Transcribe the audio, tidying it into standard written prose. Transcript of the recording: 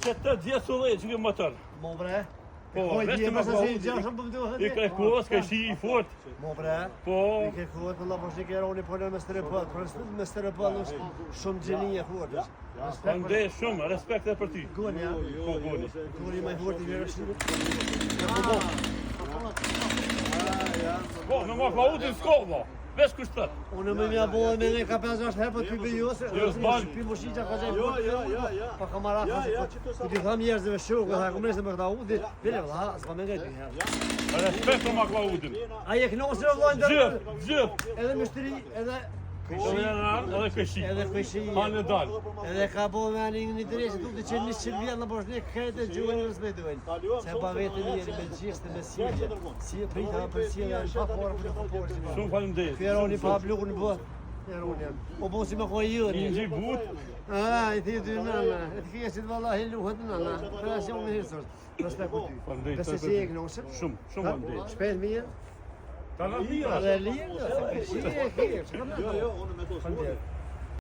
Që të djetë sullej që ke motor. Mo bre. Po, vetë më sa si gjashëm po më I kërkuos, ka shi I fort. Mo bre. Po. I kërkuos për laposh një kërë unë i polën me sterepot. Me sterepot është shumë gjeni e fort. Andej shumë, respekt e për ty. Goni, ja? Po, goni. Goni më i fort I vjerë shumë. Po, në ma klautin s'ko, bo. Vesh kushtet. Unë më mja bohe me ne ka 5-6 herë, po t'pi bëjose. Jo, s'ban. Pi mushigja ka gjej. Pa kamara. Po t'i tham njerëzve shurë, ka ku mëse me këta udhë, vile valla, s'ka më ngjet një herë. Respekt në ma klautin. Ai e kënosur vllai Gjith. edhe mështëri, edhe Edhe këshi. edhe këshi. Hanë dal. Edhe ka bo me anë një drejtë duke që 100 vjet në Bosnjë këtë gjuhën e respektojnë. Se pa vetë njëri me gjiste me sjellje. Si prita për sjellje pa fort për futboll. Shumë faleminderit. Fjeroni pa blukun bë. Fjeroni. O po si më koi yuri. Një but. I thi dy nëna. E të fjesit vallahi luhet nëna. Operacion me hirsor. Respekt për ty. Faleminderit. Besoj se e kënosur. Shumë faleminderit. Shpejt mirë. Ta na mira. Edhe lirë, se këshi e ke. Jo, unë me to.